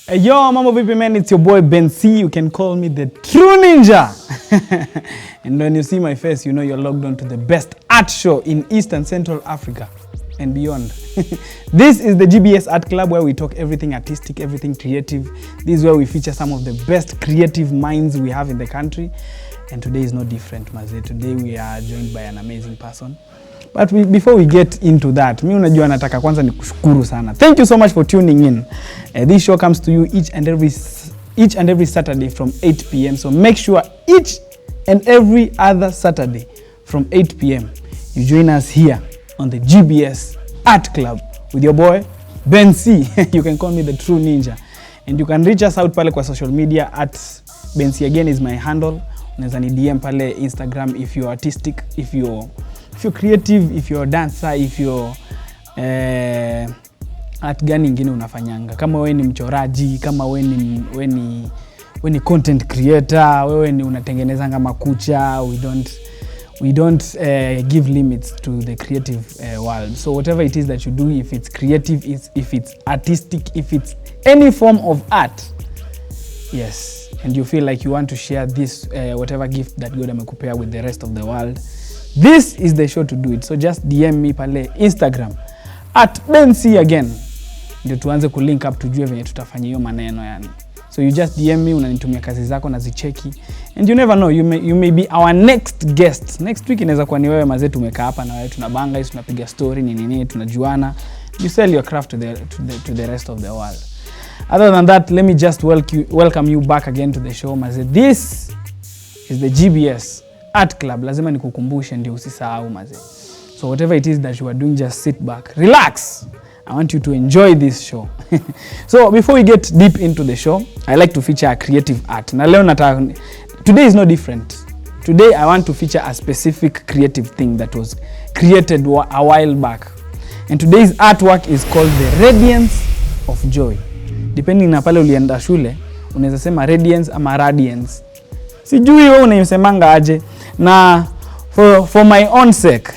Yo, Mambo Vipi man, it's your boy Ben C. You can call me the True Ninja. And when you see my face, you know you're logged on to the best art show in East and Central Africa and beyond. This is the GBSArt Club, where we talk everything artistic, everything creative. This is where we feature some of the best creative minds we have in the country. And today is no different, Maze. Today we are joined by an amazing person. But before we get into that, mi unajua nataka kwanza nikushukuru sana. Thank you so much for tuning in. This show comes to you each and every Saturday from 8 p.m. So make sure each and every other Saturday from 8 p.m. you join us here on the GBSArt Club with your boy Ben C. You can call me the True Ninja. And you can reach us out pale kwa social media at Ben C. Again is my handle. Unaweza ni DM pale Instagram if you're artistic, if you're creative, if you're a dancer, if you're art gani ingine unafanyanga. Kama wewe ni mchoraji, kama wewe ni content creator, wewe ni unatengenezanga makucha, we don't give limits to the creative world. So whatever it is that you do, if it's creative, if it's artistic, if it's any form of art, yes, and you feel like you want to share this whatever gift that God amekupea with the rest of the world, this is the show to do it. So just DM me pale Instagram at BenC again. Ndio tuanze kulink up tujue venye tutafanya hiyo maneno yani. So you just DM me, unanitumia kazi zako na zicheki. And you never know, you may be our next guest. Next week inaweza kuwa ni wewe Maze, tumekaa hapa na wewe tunabanga, tunapiga story nini tunajuana. You sell your craft to the rest of the world. Other than that, let me just welcome you back again to the show Maze. This is the GBSArt Club. Lazima nikukumbushe ndio usisahau Maze. So whatever it is that you are doing, just sit back, relax. I want you to enjoy this show. So before we get deep into the show, I like to feature a creative art. Na leo today is no different. Today I want to feature a specific creative thing that was created a while back. And today's artwork is called the Radiance of Joy. Depending na pale ulienda shule, unaweza sema radiance ama radiance. Sijui wewe unayosemanga aje. Na for my own sake,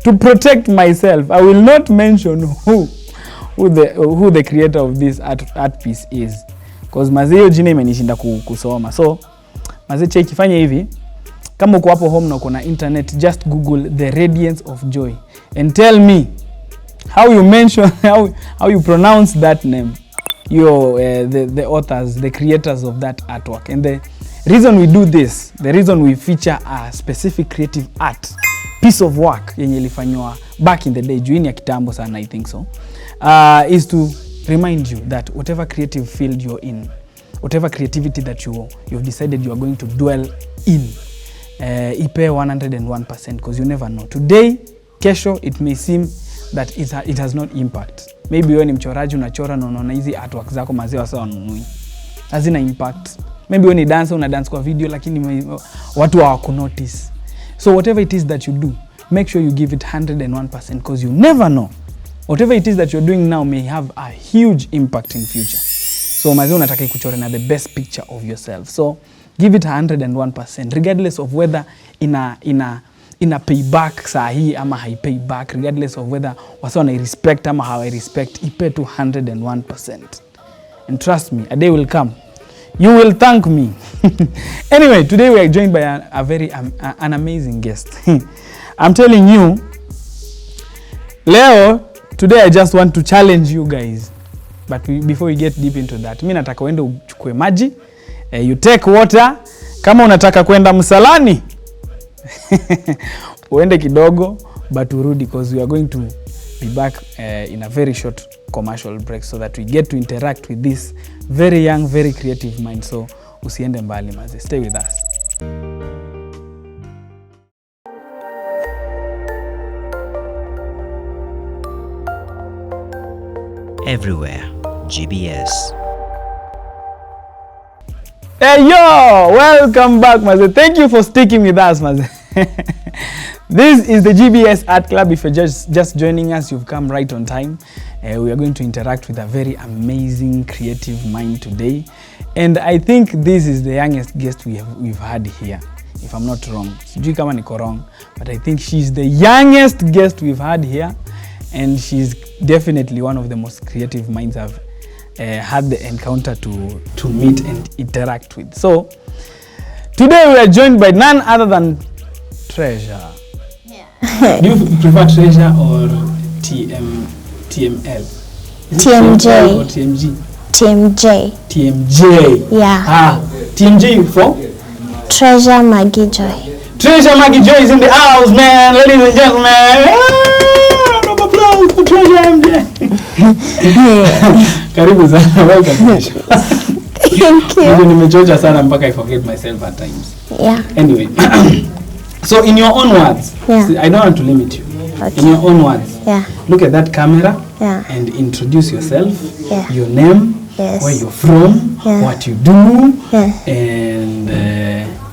to protect myself, I will not mention who the creator of this art piece is, because Maze hiyo jina imenishinda kusoma. So Maze cheki, fanya hivi, kama uko hapo home na uko na internet, just Google the Radiance of Joy and tell me how you pronounce that name. The authors, the creators of that artwork. And the reason we do this, the reason we feature a specific creative art piece of work yenye ilifanywa back in the day, juini ya kitambo sana, I think so, is to remind you that whatever creative field you're in, whatever creativity that you've decided you are going to dwell in, ipe 101%, because you never know. Today, kesho, it may seem that it has not impact. Maybe wewe ni mchoraji unachora na unaona hizi artwork zako Maze wasa wanunui, hazina impact. Maybe wewe ni dancer una dance kwa video lakini watu hawakunotice. So whatever it is that you do, make sure you give it 101%, because you never know. Whatever it is that you're doing now may have a huge impact in future. So Maze unataka kuchora na the best picture of yourself. So give it 101%, regardless of whether ina payback saa hii ama hai payback, regardless of whether wasa wana respect ama hawa respect, ipe to 101%. And trust me, a day will come, you will thank me. Anyway, today we are joined by a very an amazing guest. I'm telling you, today I just want to challenge you guys. But before we get deep into that, mimi nataka uende uchukue maji, you take water. Kama unataka kwenda msalani, uende kidogo, but urudi, because we are going to be back in a very short commercial break, so that we get to interact with this very young, very creative mind. So usiende mbali Maze, stay with us. Everywhere, GBS. Hey yo, welcome back Maze. Thank you for sticking with us Maze. This is the GBSArt Club. If you're just joining us, you've come right on time. We are going to interact with a very amazing creative mind today. And I think this is the youngest guest we've had here, if I'm not wrong. Sijui kama niko wrong, but I think she's the youngest guest we've had here. And she's definitely one of the most creative minds had the encounter to meet and interact with. So today we are joined by none other than Treasure. Yeah. Do you prefer Treasure or TML? TMJ. Or TMG? TMJ. TMJ. Yeah. TMJ for? Treasure Maggie Joy. Treasure Maggie Joy is in the house, man. Ladies and gentlemen. Round of applause for Treasure MJ. Karibu sana. Welcome. Thank you. Nimechocha sana mpaka I forget myself at times. Yeah. Anyway. So in your own words, Yeah. I don't want to limit you. Okay. In your own words, Yeah. look at that camera Yeah. and introduce yourself, Yeah. your name, Yes. where you're from, Yeah. what you do, Yeah. and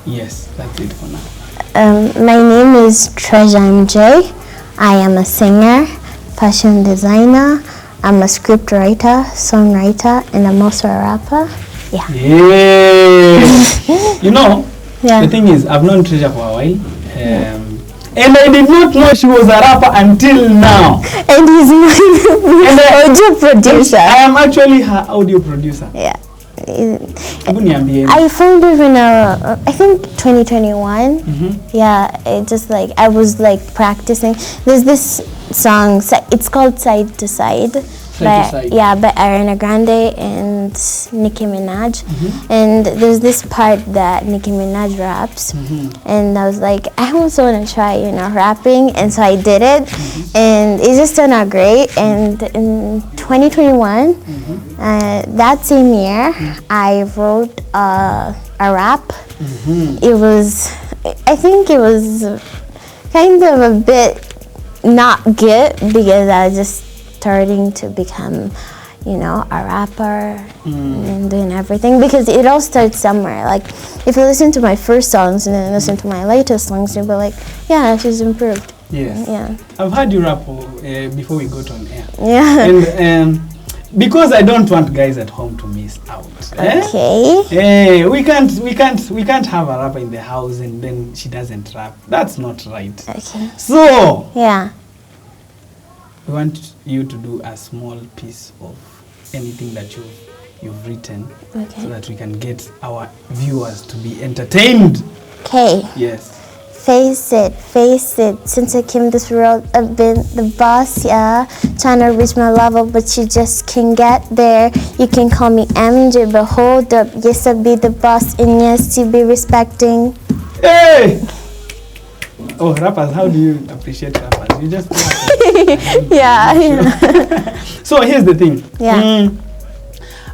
yes, that's it for now. My name is Treasure MJ. I am a singer, fashion designer. I'm a script writer, songwriter, and I'm also a rapper. Yeah. Yeah. You know, Yeah. the thing is, I've known Treasure for a while, and I did not know she was a rapper until now. And he's my audio producer. I am actually her audio producer. Yeah. Hebu niambie. I found it when I think 2021. Yeah, it just like I was like practicing. There's this song. It's called Side to Side. Side to Side. Yeah, by Ariana Grande and Nicki Minaj. And there's this part that Nicki Minaj raps, and I was like, I also want to try, rapping, and so I did it, and it just turned out great. And in 2021, that same year, I wrote a rap. It was, I think it was kind of a bit not good because I was just starting to become, a rapper and doing everything, because it all starts somewhere. Like if you listen to my first songs and then listen to my latest songs, you'll be like, yeah, she's improved. Yes. Yeah. I've heard you rap before we got on air. Yeah. And because I don't want guys at home to miss out. Okay. Hey, we can't have a rapper in the house and then she doesn't rap. That's not right. Okay. So Yeah. we want you to do a small piece of anything that you've written, Okay. so that we can get our viewers to be entertained. Okay. Yes. Face it, since I came this world, I've been the boss, yeah. Trying to reach my level, but you just can't get there. You can call me MJ, but hold up, yes, I'll be the boss, and yes, you be respecting. Hey! Oh, rappers, how do you appreciate rappers? You just Yeah. So here's the thing. Yeah.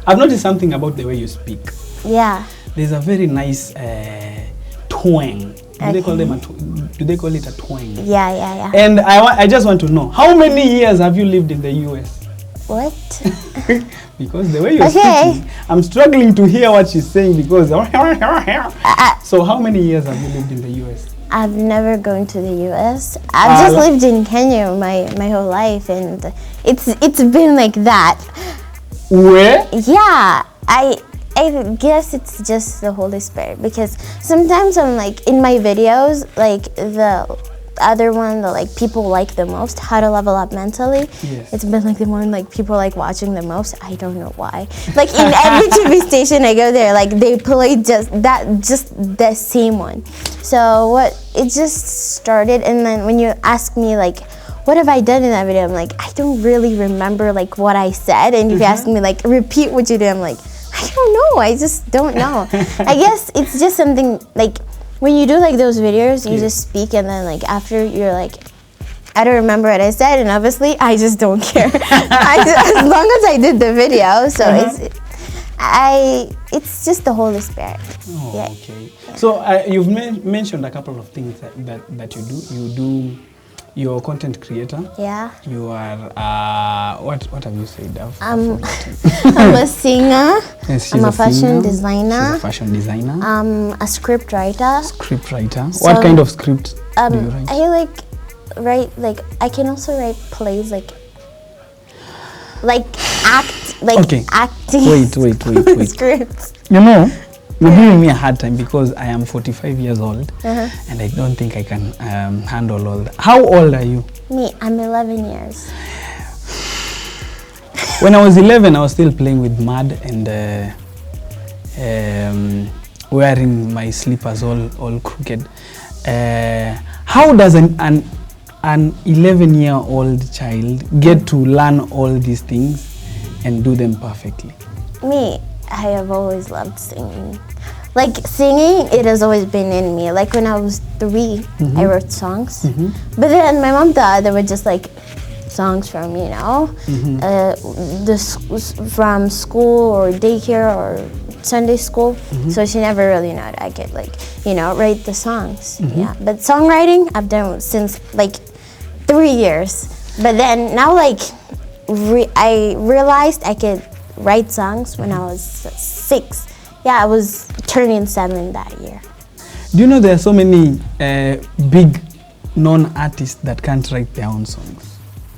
I've noticed something about the way you speak. Yeah. There's a very nice twang. Do they call them do they call it a twang? Yeah. And I just want to know, how many years have you lived in the US? What? Because the way you're Okay. speaking, I'm struggling to hear what she's saying because so how many years have you lived in the US? I've never gone to the US. I've just lived in Kenya my whole life, and it's been like that. Where? Yeah, I guess it's just the Holy Spirit, because sometimes I'm like in my videos, like the other one that like people like the most, How to Level Up Mentally. Yes. It's been like the one like people like watching the most. I don't know why. Like in every TV station I go there, like they play just the same one. So it just started, and then when you ask me like, what have I done in that video? I'm like, I don't really remember like what I said. And if you ask me like, repeat what you did, I'm like, I don't know. I just don't know. I guess it's just something like when you do like those videos, you just speak, and then like after you're like, I don't remember what I said, and obviously I just don't care. As long as I did the video, so it's just the Holy Spirit. Oh, Yeah. okay. So you've mentioned a couple of things that you do. You do. You're a content creator. Yeah. You are what have you said? I'm a singer. Yes, I'm a fashion singer. designer. She's a fashion designer. A script writer. Script writer. So, what kind of script do you write? I write I can also write plays like Okay. acting. Wait. Scripts. You know, you're giving me a hard time because I am 45 years old and I don't think I can handle all that. How old are you? Me, I'm 11 years. When I was 11, I was still playing with mud and wearing my slippers all crooked. How does an 11-year-old child get to learn all these things and do them perfectly? Me, I have always loved singing. Like singing, it has always been in me. Like when I was 3, I wrote songs. But then my mom thought they were just like songs from, you know, from school or daycare or Sunday school. So she never really knew I could, like, you know, write the songs. Yeah, but songwriting I've done since like 3 years. But then now, like, I realized I could write songs when I was 6. Yeah, I was turning 7 that year. Do you know there are so many big known artists that can't write their own songs?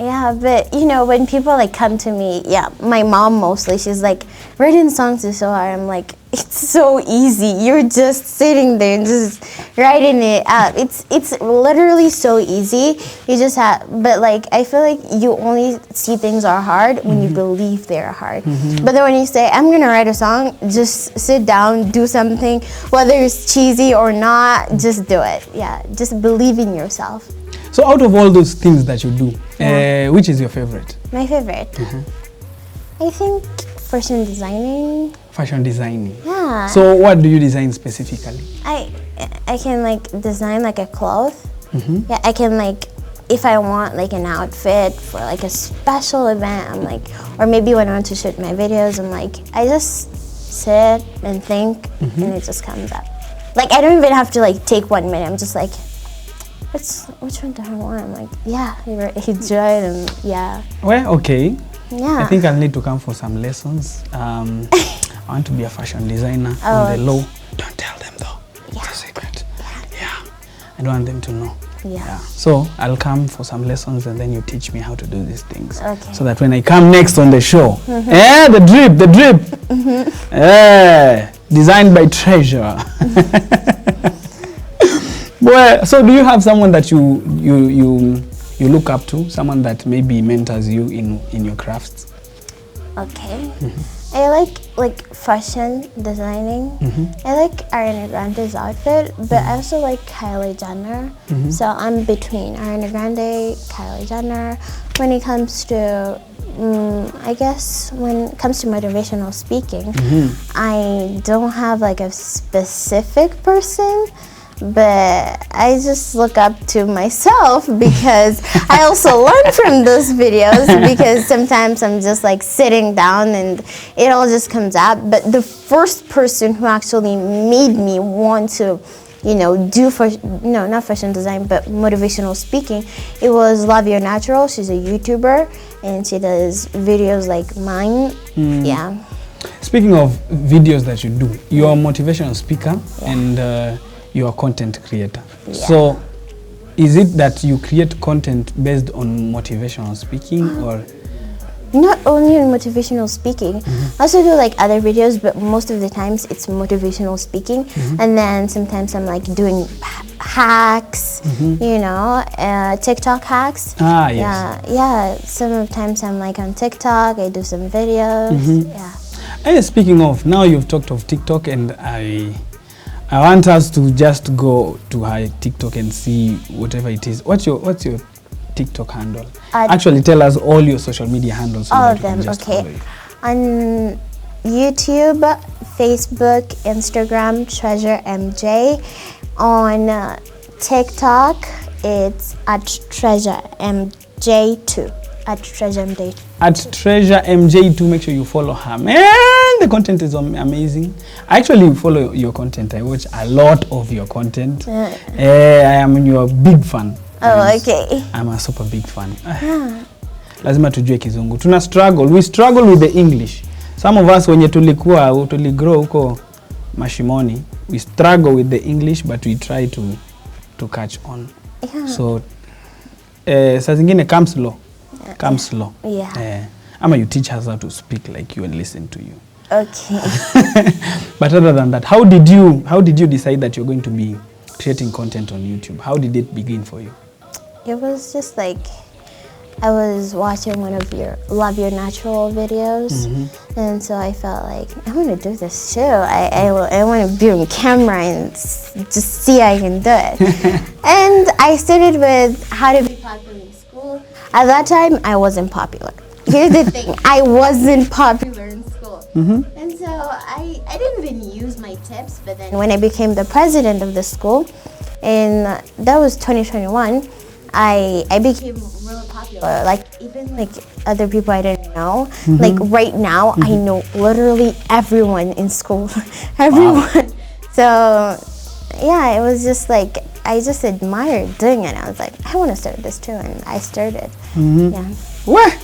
Yeah, but you know, when people like come to me, yeah, my mom mostly, she's like, writing songs is so hard. I'm like, it's so easy. You're just sitting there and just writing it out. It's literally so easy. You just have, but like, I feel like you only see things are hard when you believe they're hard. But then when you say, I'm gonna write a song, just sit down, do something, whether it's cheesy or not, just do it. Yeah, just believe in yourself. So out of all those things that you do, which is your favorite? My favorite? I think fashion designing. Fashion designing. Yeah. So what do you design specifically? I can like design like a cloth. Yeah, I can like, if I want like an outfit for like a special event, I'm like, or maybe when I want to shoot my videos, I'm like, I just sit and think and it just comes up. Like I don't even have to like take 1 minute. I'm just like, which one do I want? I'm like, yeah, he's right, and yeah. Well, okay. Yeah. I think I'll need to come for some lessons. I want to be a fashion designer on the low. Don't tell them though. Yeah. It's a secret. Yeah. I don't want them to know. Yeah. So I'll come for some lessons and then you teach me how to do these things. Okay. So that when I come next on the show, the drip. Designed by Treasure. Well, so do you have someone that you look up to, someone that maybe mentors you in your crafts? Okay. I like fashion designing. I like Ariana Grande's outfit, but I also like Kylie Jenner. So I'm between Ariana Grande, Kylie Jenner. When it comes to, I guess when it comes to motivational speaking, I don't have like a specific person. But I just look up to myself because I also learn from those videos, because sometimes I'm just like sitting down and it all just comes out. But the first person who actually made me want to, you know, not fashion design, but motivational speaking, it was Love Your Natural. She's a YouTuber and she does videos like mine. Yeah. Speaking of videos that you do, you're a motivational speaker and you're a content creator. Yeah. So is it that you create content based on motivational speaking or? Not only on motivational speaking, I also do like other videos, but most of the times it's motivational speaking. And then sometimes I'm like doing hacks, you know, TikTok hacks. Ah, yes. Yeah. Sometimes I'm like on TikTok, I do some videos. Yeah. Hey, speaking of, now you've talked of TikTok, and I want us to just go to her TikTok and see whatever it is. What's your TikTok handle? Actually, tell us all your social media handles. So all that of them, we can just okay. follow you. On YouTube, Facebook, Instagram, Treasure MJ. On TikTok, it's at Treasure MJ2. At Treasure MJ2. At Treasure MJ2, make sure you follow her. Man, the content is amazing. I actually follow your content. I watch a lot of your content. I am your big fan. Oh, okay. I'm a super big fan. Lazima tujue Kizungu. Tuna struggle. We struggle with the English. Some of us wenye tuligrow huko mashimoni, we struggle with the English, but we try to catch on. Yeah. So saa zingine come slow. Come slow. Yeah. Ama you teach us how to speak like you and listen to you. Okay. But other than that, how did you decide that you're going to be creating content on YouTube? How did it begin for you? It was just like, I was watching one of your Love Your Natural videos, and so I felt like, I want to do this too. I want to be on camera and just see I can do it. And I started with how to be popular in school. At that time, I wasn't popular. Here's the thing, I wasn't popular in school. And so I didn't even use my tips, but then when I became the president of the school, and that was 2021, I became really popular. Like even like other people I didn't know. Like right now, I know literally everyone in school, everyone. Wow. So yeah, it was just like I just admired doing it. I was like, I want to start this too, and I started. Yeah. What?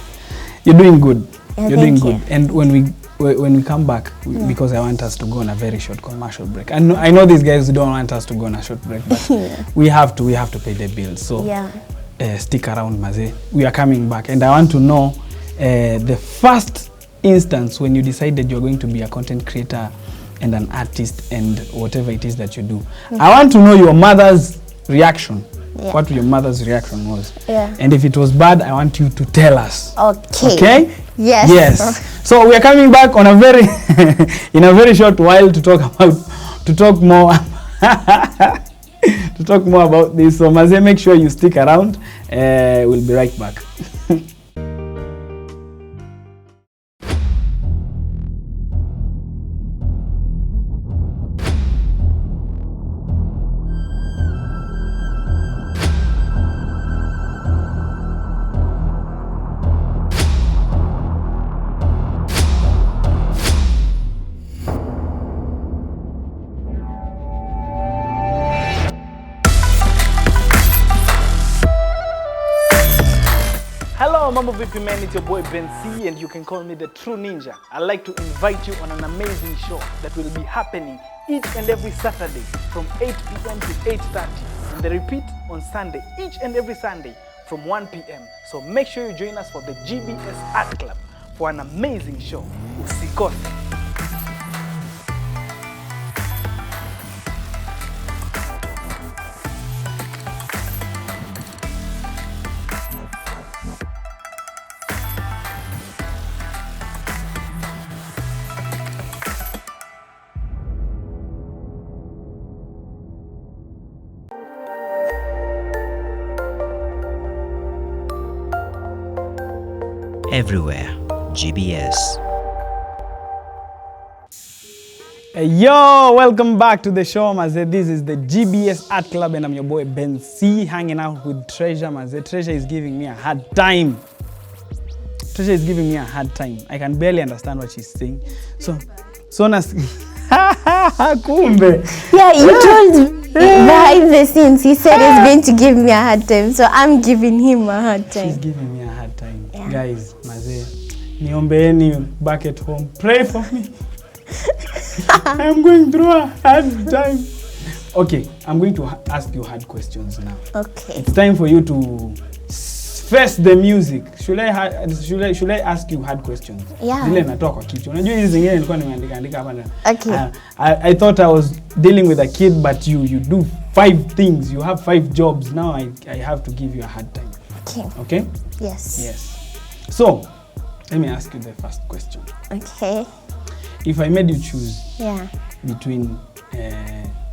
You're doing good. Yeah, You're doing thank good. you. And when we come back, because I want us to go on a very short commercial break. I know these guys don't want us to go on a short break, but we have to pay the bills. So stick around, Maze. We are coming back, and I want to know the first instance when you decided you're going to be a content creator and an artist and whatever it is that you do. I want to know your mother's reaction. Yeah. What your mother's reaction was. Yeah. And if it was bad, I want you to tell us. Okay. Okay? Yes. Yes. So we are coming back on a very in a very short while to talk more to talk more about this. So Maze, make sure you stick around. We'll be right back. Hello, Mambo Vipi man, it's your boy Ben C, and you can call me the True Ninja. I'd like to invite you on an amazing show that will be happening each and every Saturday from 8 p.m. to 8:30, and the repeat on Sunday, each and every Sunday from 1 p.m. So make sure you join us for the GBSArt Club for an amazing show. Usikose. Everywhere, GBS. Yo, welcome back to the show, Maze. This is the GBSArt Club, and I'm your boy Ben C, hanging out with Treasure, Maze. Treasure is giving me a hard time. I can barely understand what she's saying. So kumbe. Yeah, you told me behind the scenes. He said he's going to give me a hard time, so I'm giving him a hard time. She's giving me a hard time. Yeah. Guys, Maze, niombeeni back at home. Pray for me. I'm going through a hard time. Okay, I'm going to ask you hard questions now. Okay. It's time for you to face the music. Should I ask you hard questions? Yeah. Zile natoa kwa kichwa. Unajua hizi zingine nilikuwa nimeandika hapa. Okay. I thought I was dealing with a kid, but you do 5 things. You have 5 jobs. Now I have to give you a hard time. Okay. Okay? Yes. Yes. So, let me ask you the first question. Okay. If I made you choose between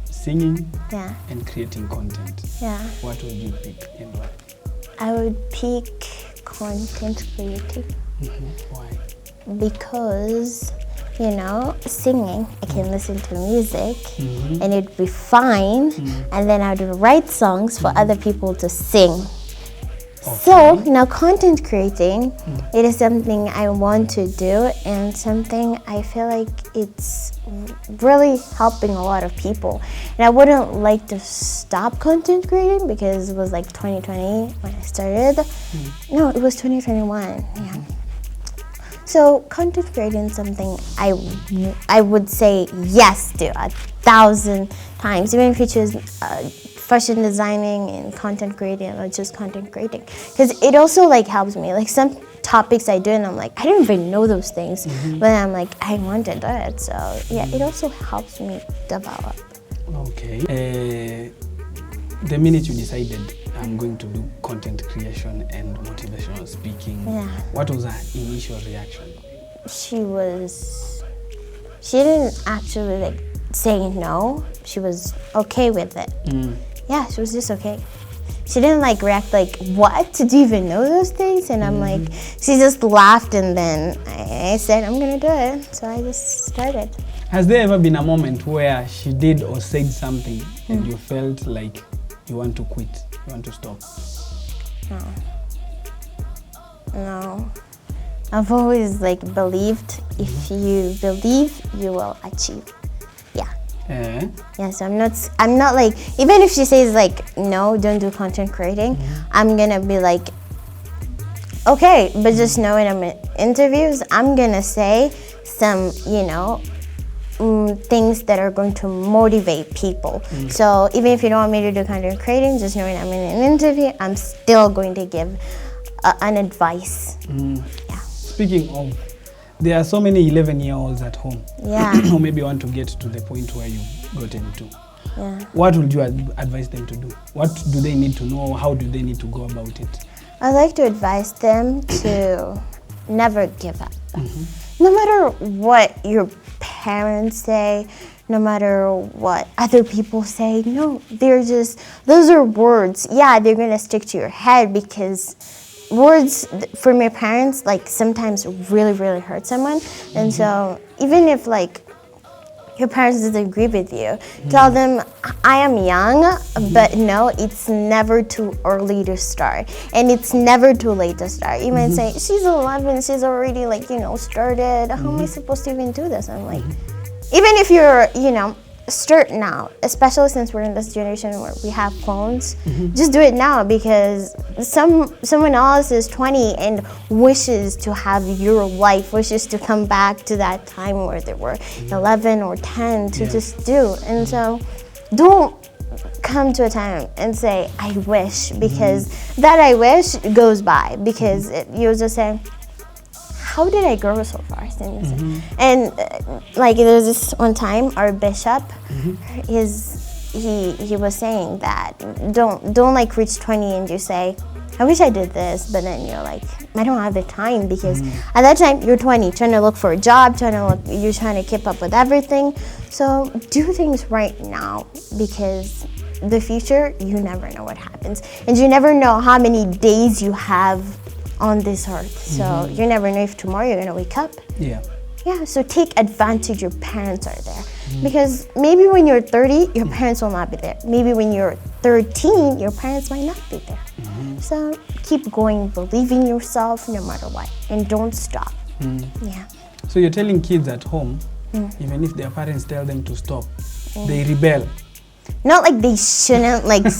singing and creating content, what would you pick and why? I would pick content creating. Why? Because, singing, I can listen to music and it'd be fine, and then I'd write songs for other people to sing. Okay. So now content creating, it is something I want to do and something I feel like it's really helping a lot of people. And I wouldn't like to stop content creating because it was like 2020 when I started. No, it was 2021, yeah. So content creating is something I would say yes to 1,000 times, even if you choose fashion designing and content creating or just content creating, because it also like helps me. Like some topics I do and I'm like, I didn't even know those things, but I'm like, I want to do it. So yeah, it also helps me develop. Okay. The minute you decided I'm going to do content creation and motivational speaking. Yeah. What was her initial reaction? She didn't actually like say no. She was okay with it. Yeah, she was just okay. She didn't like react like, what? Did you even know those things? And I'm like, she just laughed, and then I said, I'm gonna do it. So I just started. Has there ever been a moment where she did or said something and you felt like you want to quit, you want to stop? No. I've always like believed if you believe, you will achieve. Yeah. Yeah, so I'm not like, even if she says like, no, don't do content creating, I'm gonna be like, okay, but just know when I'm in interviews, I'm gonna say some, things that are going to motivate people. So even if you don't want me to do content creating, just knowing I'm in an interview, I'm still going to give an advice. Yeah. Speaking of, there are so many 11-year-olds at home. Yeah. Or maybe want to get to the point where you got into. Yeah. What would you advise them to do? What do they need to know? How do they need to go about it? I'd like to advise them to never give up. No matter what your parents say, no matter what other people say, no, those are words. Yeah, they're gonna stick to your head because words from your parents like sometimes really, really hurt someone. And so even if like your parents disagree with you, tell them, I am young, but no, it's never too early to start. And it's never too late to start. You might say, she's 11, she's already like, started. How am I supposed to even do this? I'm like, even if you're, start now, especially since we're in this generation where we have phones, just do it now, because someone else is 20 and wishes to have your life, wishes to come back to that time where they were 11 or 10 to just do. And so don't come to a time and say, I wish, because that I wish goes by, because you'll just say, how did I grow so fast? And like there was this one time, our bishop, he was saying that don't like reach 20 and you say, I wish I did this, but then you're like, I don't have the time, because at that time you're 20, trying to look for a job, you're trying to keep up with everything. So do things right now, because the future, you never know what happens, and you never know how many days you have on this earth. So you never know if tomorrow you're gonna wake up. Yeah, so take advantage your parents are there. Because maybe when you're 30, your parents will not be there. Maybe when you're 13, your parents might not be there. So keep going, believe in yourself no matter what, and don't stop. Yeah. So you're telling kids at home, even if their parents tell them to stop, they rebel. Not like they shouldn't like they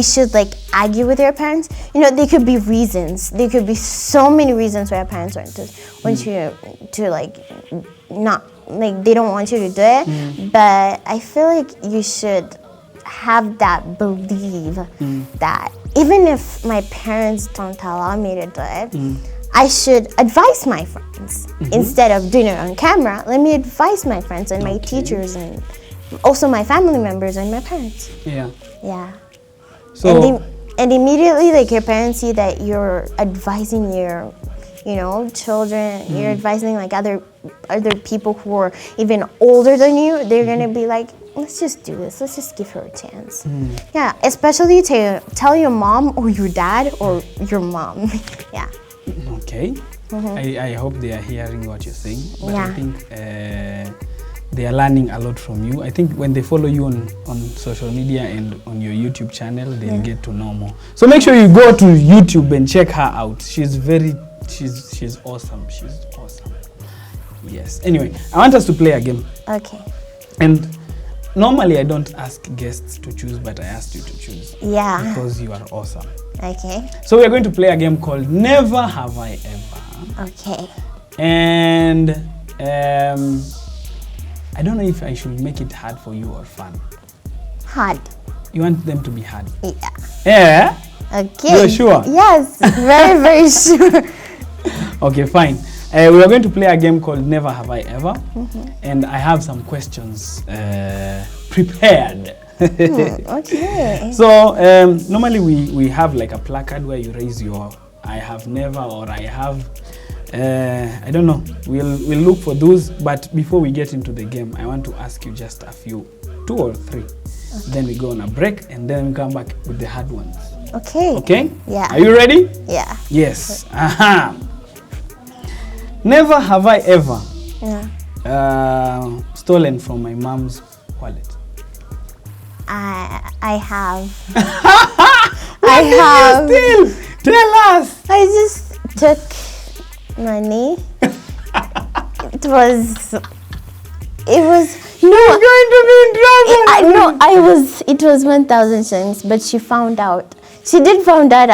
should like argue with their parents. There could be reasons. There could be so many reasons why your parents want you to like not like they don't want you to do it. But I feel like you should have that belief that even if my parents don't allow me to do it, I should advise my friends instead of doing it on camera. Let me advise my friends and my teachers and also my family members and my parents. Yeah. So and immediately like your parents see that you're advising your children, you're advising like other people who are even older than you, they're gonna be like, let's just do this, let's just give her a chance. Yeah, especially tell your mom or your dad or your mom. Yeah. Okay. I hope they are hearing what you're saying, but I think they are learning a lot from you. I think when they follow you on social media and on your YouTube channel, they'll get to know more. So make sure you go to YouTube and check her out. She's awesome. She's awesome. Yes. Anyway, I want us to play a game. Okay. And normally I don't ask guests to choose, but I asked you to choose. Yeah. Because you are awesome. Okay. So we are going to play a game called Never Have I Ever. Okay. And I don't know if I should make it hard for you or fun. Hard. You want them to be hard? Yeah. Yeah? Okay. You're sure? Yes, very, very sure. Okay, fine. We are going to play a game called Never Have I Ever. And I have some questions prepared. Okay. So normally we have like a placard where you raise your I have never or I have I don't know. We'll look for those, but before we get into the game, I want to ask you just a few, 2 or 3. Okay. Then we go on a break and then we come back with the hard ones. Okay. Okay? Yeah. Are you ready? Yeah. Yes. Aha. Never have I ever stolen from my mom's wallet. I have. I have. Still, tell us. I just took money. It was. You're going to be in trouble. It was 1,000 shillings, but she found out. She found out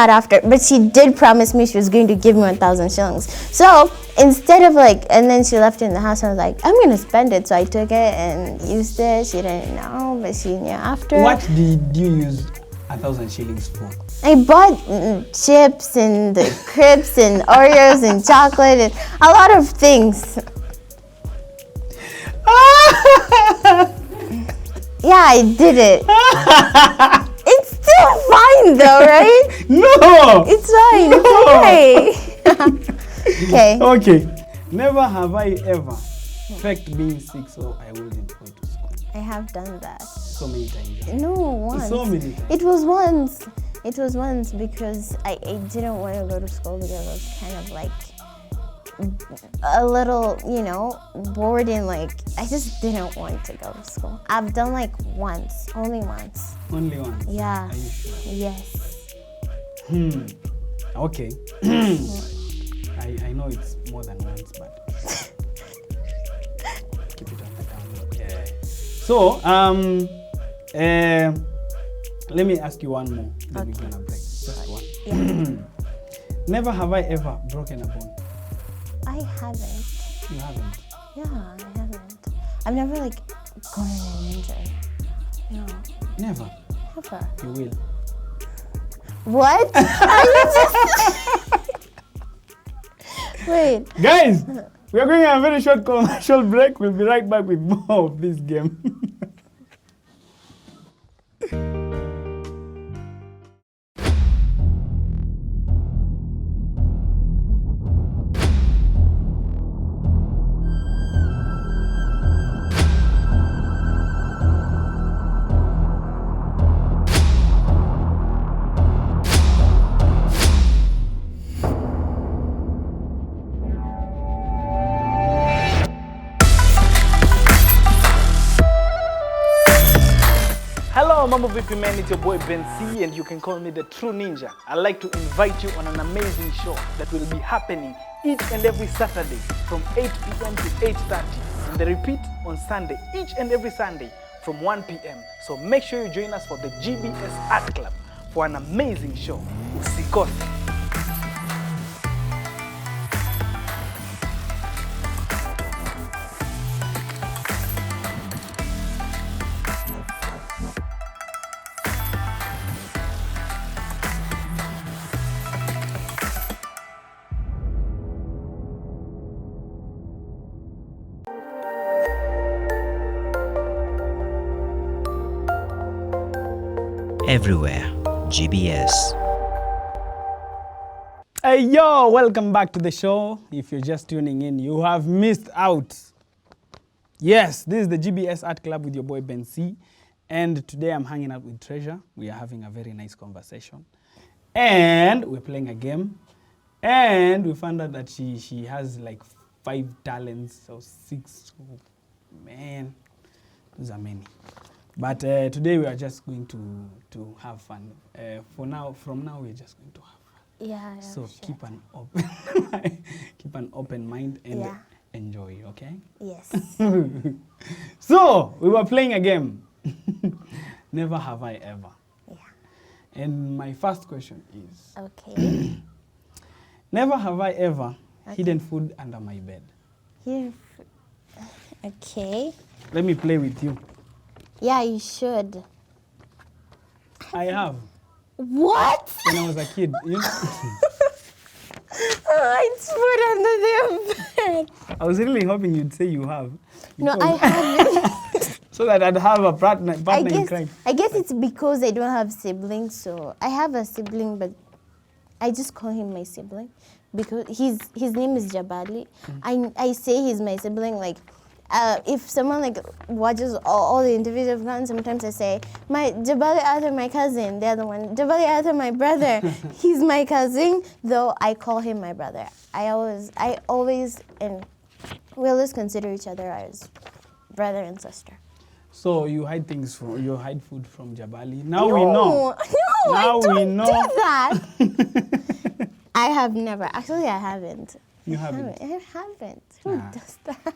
after, but she did promise me she was going to give me 1,000 shillings. So instead of and then she left it in the house. I was like, I'm going to spend it. So I took it and used it. She didn't know, but she knew after. What did you use 1,000 shillings for? I bought chips and crisps and Oreos and chocolate and a lot of things. Yeah, I did it. It's still fine though, right? No! It's fine. No. It's okay. Okay. Never have I ever faked being sick so I wouldn't go to school. I have done that. So many times. No, once. So many times. It was once. Because I didn't want to go to school because I was kind of a little, bored and I just didn't want to go to school. I've done once, only once. Only once? Yeah. Are you sure? Yes. Okay. I know it's more than once, but keep it on the down. Yeah. So, let me ask you one more. Then we're gonna break. Just one. Yeah. Never have I ever broken a bone. I haven't. You haven't? Yeah, I haven't. I've never gone in an injury. No. Never? Never. You will. What? Are you just... Wait. Guys, we are going on a very short commercial break. We'll be right back with more of this game. Hello, Mambo Vipi Man, it's your boy Ben C, and you can call me the True Ninja. I'd like to invite you on an amazing show that will be happening each and every Saturday from 8 p.m. to 8:30, and the repeat on Sunday, each and every Sunday from 1 p.m. So make sure you join us for the GBSArt Club for an amazing show. Usikose. Everywhere, GBS. Hey yo, welcome back to the show. If you're just tuning in, you have missed out. Yes, this is the GBSArt Club with your boy Ben C. And today I'm hanging out with Treasure. We are having a very nice conversation. And we're playing a game. And we found out that she has 5 talents or 6. Oh, man, those are many. But today we are just going to have fun. From now we're just going to have fun. Yeah. So sure. keep an open mind and enjoy, okay? Yes. So we were playing a game. Never have I ever. Yeah. And my first question is, Okay. never have I ever hidden food under my bed. Okay. Let me play with you. Yeah, you should. I have. What? When I was a kid, It's food under their bed. I was really hoping you'd say you have. No, I haven't. So that I'd have a partner in crime. I guess it's because I don't have siblings. So I have a sibling, but I just call him my sibling because his name is Jabali. I say he's my sibling. Like, if someone like watches all the interviews I've gone, sometimes I say my Jabali Arthur, my cousin. The other one, Jabali Arthur, my brother. He's my cousin, though I call him my brother. I always, and we always consider each other as brother and sister. So you hide food from Jabali. Now we know. No, Now I don't we know. do that. I have never. Actually, I haven't. You haven't? I haven't. Who does that?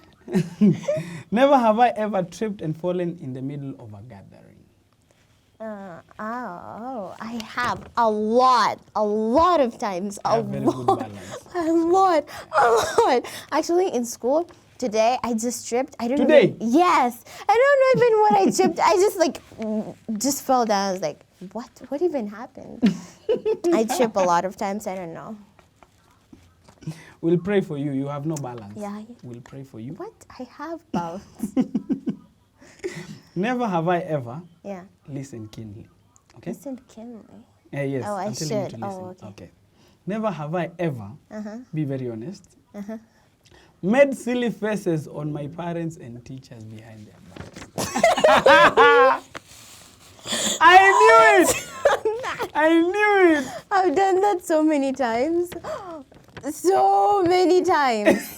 Never have I ever tripped and fallen in the middle of a gathering. I have a lot of times. You have very good balance. A lot. Actually, in school today, I just tripped. I don't know. Today? Yes. I don't know even what I tripped. I just fell down. I was like, what? What even happened? I trip a lot of times. I don't know. We'll pray for you. You have no balance. Yeah. We'll pray for you. What? I have balance. Never have I ever Yeah. listened keenly. Okay? Listen keenly. Yes. Oh, I I'm telling you should. to listen. Oh, okay. Never have I ever, be very honest, made silly faces on my parents and teachers behind their backs. I knew it! I knew it! I've done that so many times. So many times.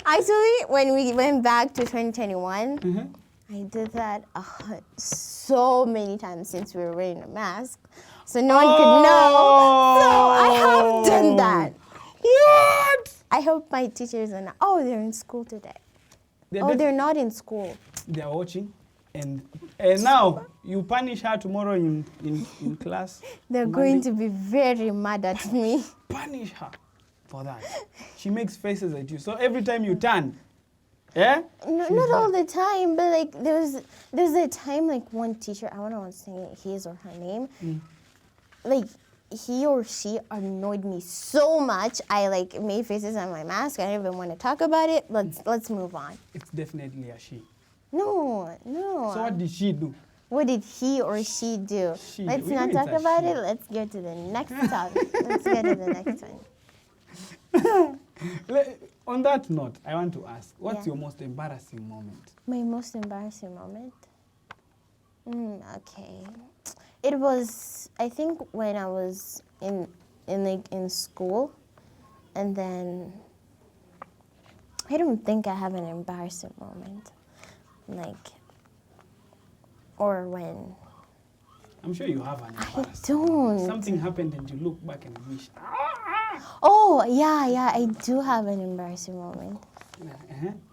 Actually, when we went back to 2021, I did that so many times since we were wearing a mask. So no one could know. So I have done that. What? I hope my teachers are not. Oh, they're in school today. They're not in school. They are watching. And now, you punish her tomorrow in class. They're going to be very mad at me. Punish her for that. She makes faces at you. So every time you turn, yeah? No, not all the time, but like there's a time like one teacher, I don't want to say his or her name, like he or she annoyed me so much. I like made faces on my mask. I didn't even want to talk about it. Let's move on. It's definitely a she. No. So what did she do? What did he or she do? Let's not talk about it. Let's go to the next topic. Let's go to the next one. On that note, I want to ask, what's your most embarrassing moment? My most embarrassing moment? Okay. It was, I think, when I was in school, and then I don't think I have an embarrassing moment, or when. I'm sure you have an embarrassing. I don't. Something happened and you look back and wish. Oh, yeah, I do have an embarrassing moment.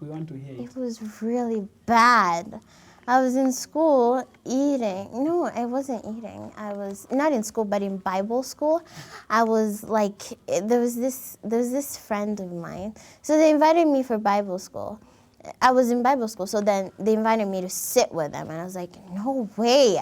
We want to hear it. It was really bad. I was in school eating. No, I wasn't eating. I was not in school, but in Bible school. I was like, there was this friend of mine. So they invited me for Bible school. I was in Bible school, so then they invited me to sit with them, and I was like, no way.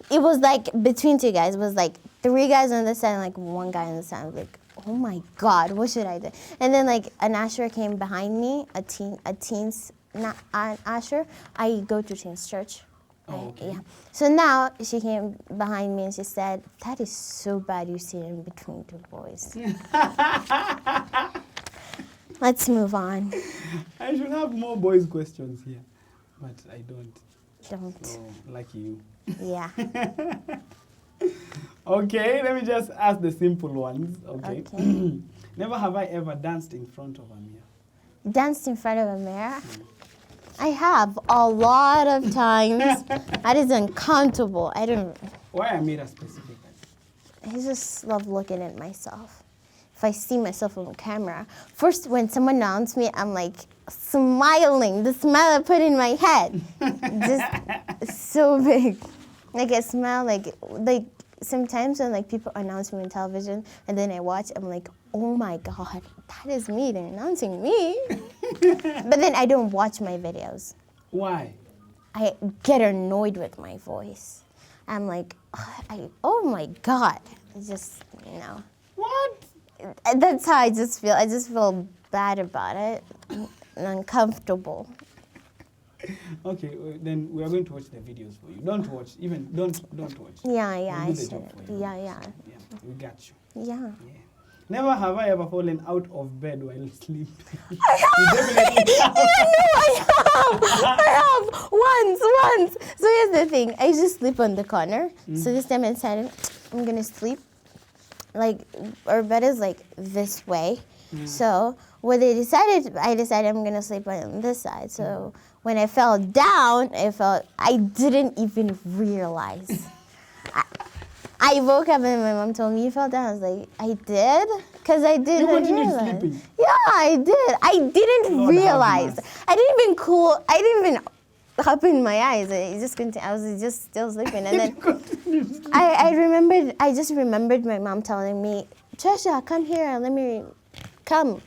It was like between two guys. It was like 3 guys on this side and like 1 guy on the side. I was like, oh my God, what should I do? And then like an usher came behind me, a teen's not an usher. I go to teens church. Okay. Yeah. So now she came behind me and she said, that is so bad you sit in between 2 boys. Let's move on. I should have more boys' questions here, but I don't. Don't. So, lucky you. Yeah. Okay, let me just ask the simple ones. Okay. Never have I ever danced in front of a mirror. Danced in front of a mirror? I have a lot of times. That is uncountable. I don't. Why a mirror specifically? I just love looking at myself. If I see myself on camera, first when someone announced me, I'm like smiling. The smile I put in my head, just so big. Like I smile like sometimes when like people announce me on television and then I watch, I'm like, oh my God, that is me. They're announcing me. But then I don't watch my videos. Why? I get annoyed with my voice. I'm like, oh my God. It's just, What? That's how I just feel. I just feel bad about it and uncomfortable. Okay, then we are going to watch the videos for you. Don't watch, even don't watch. Yeah, We'll I do the should. job for you. Yeah. Yeah, we got you. Yeah. Yeah. Never have I ever fallen out of bed while sleeping. You definitely have. I have once. So here's the thing. I just sleep on the corner. So this time I decided I'm gonna sleep. Like our bed is like this way. So what I decided I'm gonna sleep on this side. So when I fell down, I didn't even realize. I woke up and my mom told me you fell down. I was like, I did? Because I didn't realize. You continued sleeping? Yeah, I did. I didn't realize. I didn't even open my eyes. I was just still sleeping. And then I just remembered my mom telling me, Trisha, come here, let me come.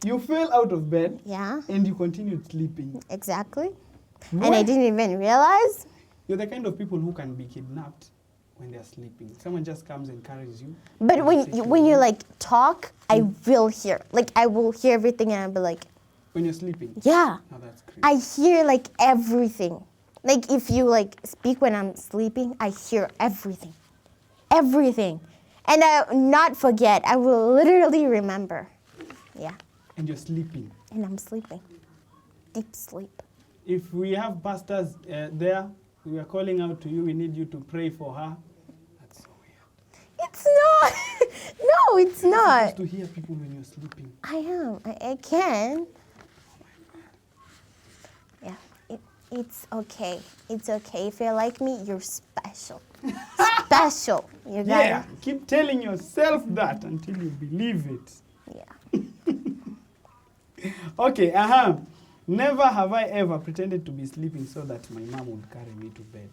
You fell out of bed. Yeah. And you continued sleeping. Exactly. What? And I didn't even realize. You're the kind of people who can be kidnapped when they're sleeping. Someone just comes and carries you. But when you like talk, I will hear. Like I will hear everything and I'll be like, when you're sleeping? yeah. Oh, that's crazy. I hear like everything. Like if you like speak when I'm sleeping, I hear everything. Everything. And I will not forget. I will literally remember. Yeah. And you're sleeping. And I'm sleeping. Deep sleep. If we have pastors there, we are calling out to you. We need you to pray for her. That's so weird. It's not. No, it's You're not. supposed to hear people when you're sleeping. I am. I can. Yeah. It's okay. It's okay. If you're like me, you're special. Special. You got Yeah, keep telling yourself that until you believe it. Yeah. Okay, Never have I ever pretended to be sleeping so that my mom would carry me to bed.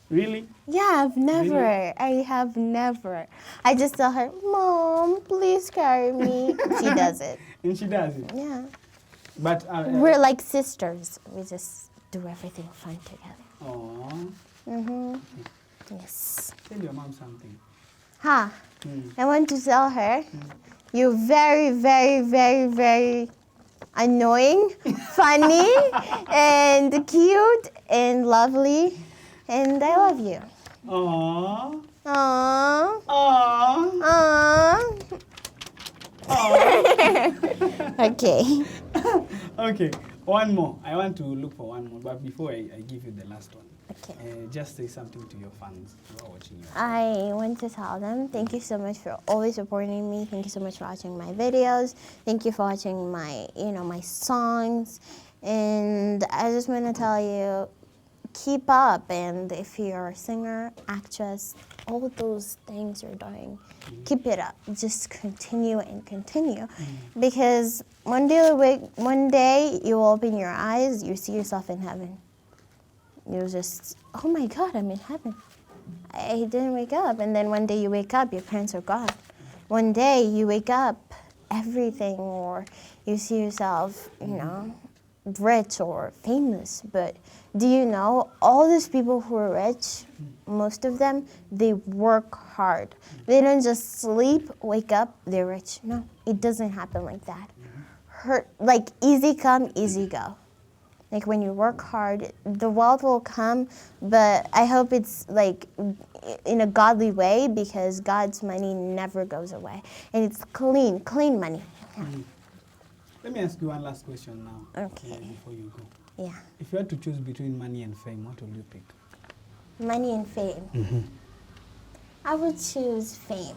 Really? Yeah, I've never. Really? I have never. I just tell her, Mom, please carry me. She does it. And she does it. Yeah. But We're like sisters. We just do everything fun together. Aww. Yes. Tell your mom something. Ha. I want to tell her, you're very, very, very, very annoying, funny, and cute, and lovely, and I love you. Aww. Aww. Aww. Aww. Okay. Okay, one more. I want to look for one more, but before I give you the last one, Okay. just say something to your fans who are watching you. I want to tell them, thank you so much for always supporting me. Thank you so much for watching my videos. Thank you for watching my, my songs. And I just want to tell you, keep up. And if you're a singer, actress, all those things you're doing, keep it up. Just continue and continue. Because one day you will open your eyes, you see yourself in heaven. You're just, oh my God, I'm in heaven. I didn't wake up. And then one day you wake up, your parents are gone. One day you wake up, everything, or you see yourself, rich or famous. But do you know, all these people who are rich, most of them, they work hard. They don't just sleep, wake up, they're rich. No, it doesn't happen like that. Like easy come, easy go. Like when you work hard, the wealth will come, but I hope it's like in a godly way, because God's money never goes away. And it's clean money. Yeah. Let me ask you one last question now. Okay. Before you go. Yeah. If you had to choose between money and fame, what would you pick? Money and fame. I would choose fame.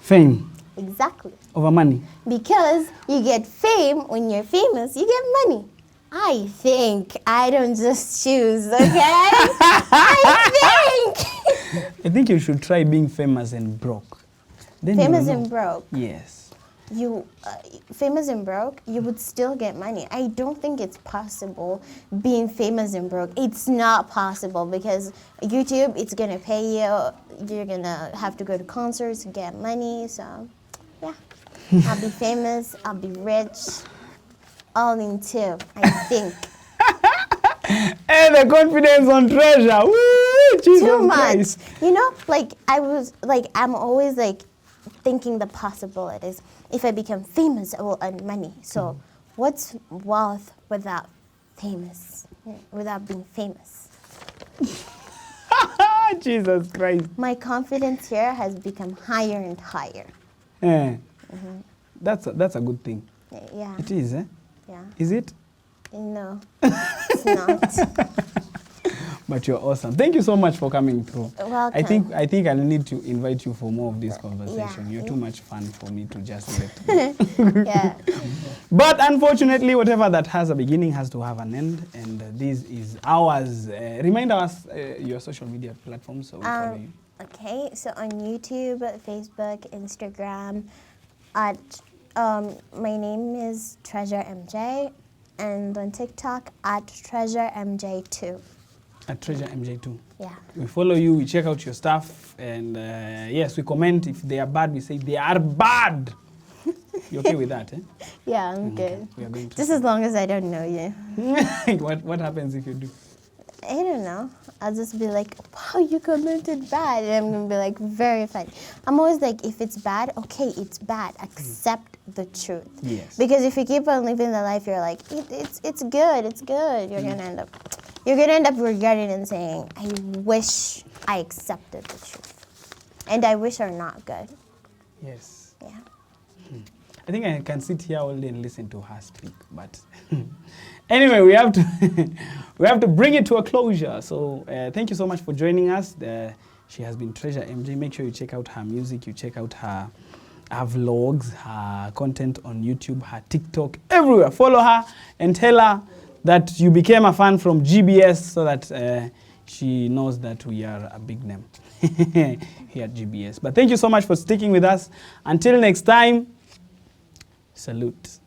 Fame Exactly. over money. Because you get fame when you're famous, you get money. I think I don't just choose, okay? I think you should try being famous and broke. Then Famous you'll know. and broke. Yes. Famous and broke, you would still get money. I don't think it's possible being famous and broke. It's not possible, because YouTube, it's gonna pay you. You're gonna have to go to concerts to get money. So, yeah, I'll be famous. I'll be rich. All in two, I think. And the confidence on treasure. Woo! Jesus Too much. Christ. I'm always like thinking the possibilities. If I become famous, I will earn money. So what's wealth without being famous? Jesus Christ. My confidence here has become higher and higher. That's a good thing. Yeah. It is, eh? Yeah. Is it? No, it's not. But you're awesome. Thank you so much for coming through. Welcome. I think I'll need to invite you for more of this conversation. Yeah. You're too much fun for me to just let go. Yeah. But unfortunately, whatever that has a beginning has to have an end, and this is ours. Remind us your social media platforms so we follow you. Okay, so on YouTube, Facebook, Instagram, my name is Treasure MJ, and on TikTok at Treasure MJ2. At Treasure MJ2. Yeah. We follow you, we check out your stuff, and yes, we comment. If they are bad, we say they are bad. You okay with that, eh? Yeah, I'm good. We are going to Just as long as I don't know you. What happens if you do? I don't know. I'll just be like, wow, you commented bad. And I'm going to be like, very funny. I'm always like, if it's bad, okay, it's bad. Accept the truth. Yes. Because if you keep on living the life, you're like, it's good. You're going to end up regretting and saying, I wish I accepted the truth. And I wish are not good. Yes. Yeah. I think I can sit here all day and listen to her speak, but anyway, we have to bring it to a closure. So thank you so much for joining us. She has been Treasure MJ. Make sure you check out her music, you check out her vlogs, her content on YouTube, her TikTok, everywhere. Follow her and tell her that you became a fan from GBS so that she knows that we are a big name here at GBS. But thank you so much for sticking with us. Until next time, salute.